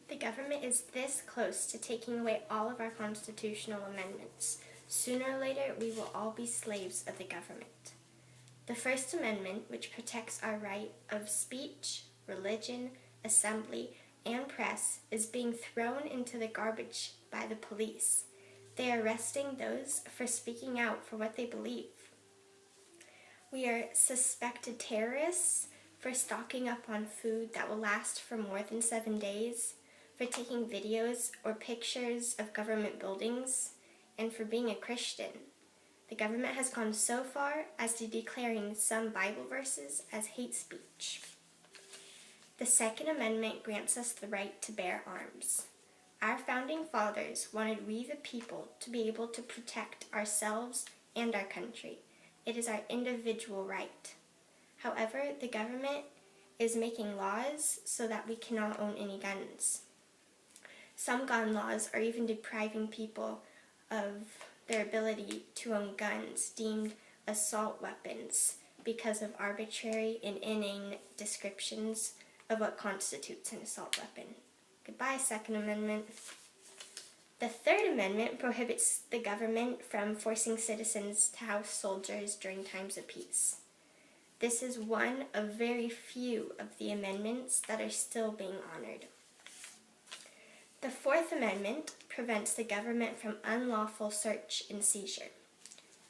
The government is this close to taking away all of our constitutional amendments. Sooner or later, we will all be slaves of the government. The First Amendment, which protects our right of speech, religion, assembly, and press, is being thrown into the garbage by the police. They are arresting those for speaking out for what they believe. We are suspected terrorists for stocking up on food that will last for more than 7 days, for taking videos or pictures of government buildings, and for being a Christian. The government has gone so far as to declaring some Bible verses as hate speech. The Second Amendment grants us the right to bear arms. Our founding fathers wanted we the people to be able to protect ourselves and our country. It is our individual right. However, the government is making laws so that we cannot own any guns. Some gun laws are even depriving people of their ability to own guns deemed assault weapons because of arbitrary and inane descriptions of what constitutes an assault weapon. Goodbye, Second Amendment. The Third Amendment prohibits the government from forcing citizens to house soldiers during times of peace. This is one of very few of the amendments that are still being honored. The Fourth Amendment prevents the government from unlawful search and seizure.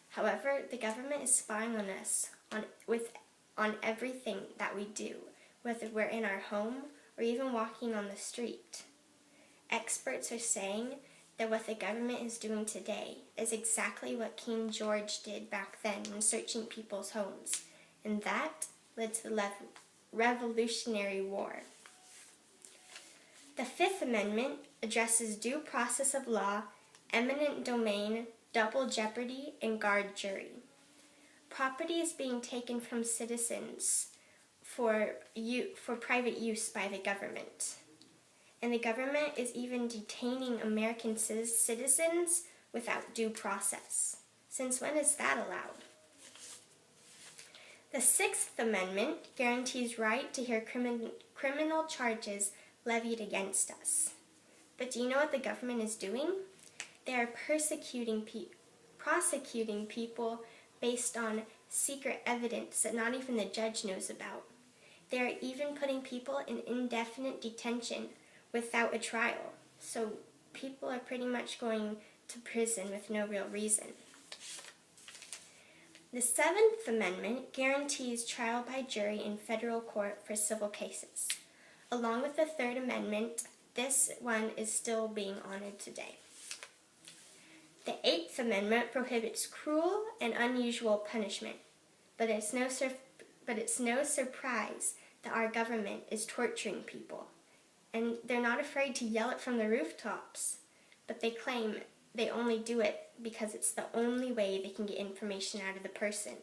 However, the government is spying on us on everything that we do, whether we're in our home or even walking on the street. Experts are saying that what the government is doing today is exactly what King George did back then when searching people's homes, and that led to the Revolutionary War. The Fifth Amendment addresses due process of law, eminent domain, double jeopardy, and guard jury. Property is being taken from citizens for private use by the government. And the government is even detaining American citizens without due process. Since when is that allowed? The Sixth Amendment guarantees right to hear criminal charges levied against us. But do you know what the government is doing? They are prosecuting people based on secret evidence that not even the judge knows about. They are even putting people in indefinite detention without a trial. So people are pretty much going to prison with no real reason. The Seventh Amendment guarantees trial by jury in federal court for civil cases. Along with the Third Amendment, this one is still being honored today. The Eighth Amendment prohibits cruel and unusual punishment, but it's no surprise that our government is torturing people. And they're not afraid to yell it from the rooftops, but they claim they only do it because it's the only way they can get information out of the person.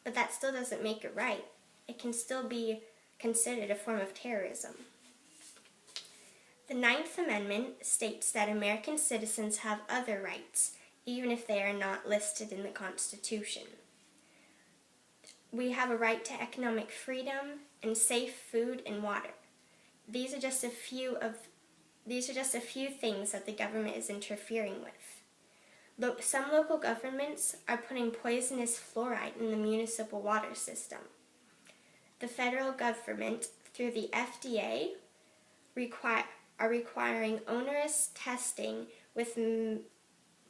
But that still doesn't make it right. It can still be considered a form of terrorism. The Ninth Amendment states that American citizens have other rights, even if they are not listed in the Constitution. We have a right to economic freedom and safe food and water. These are just a few things that the government is interfering with. Some local governments are putting poisonous fluoride in the municipal water system. The federal government, through the FDA, are requiring onerous testing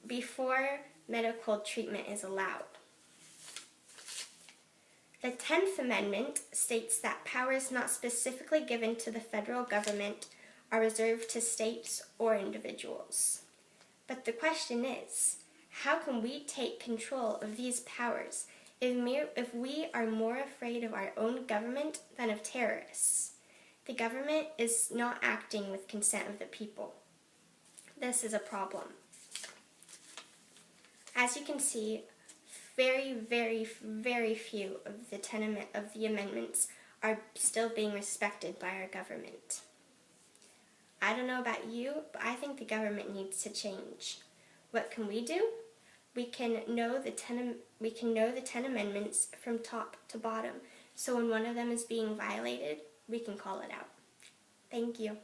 before medical treatment is allowed. The 10th Amendment states that powers not specifically given to the federal government are reserved to states or individuals. But the question is, how can we take control of these powers if we are more afraid of our own government than of terrorists? The government is not acting with consent of the people. This is a problem. As you can see, very, very, very few of the amendments are still being respected by our government. I don't know about you, but I think the government needs to change. What can we do? We can know the 10 amendments from top to bottom, so when one of them is being violated, we can call it out. Thank you.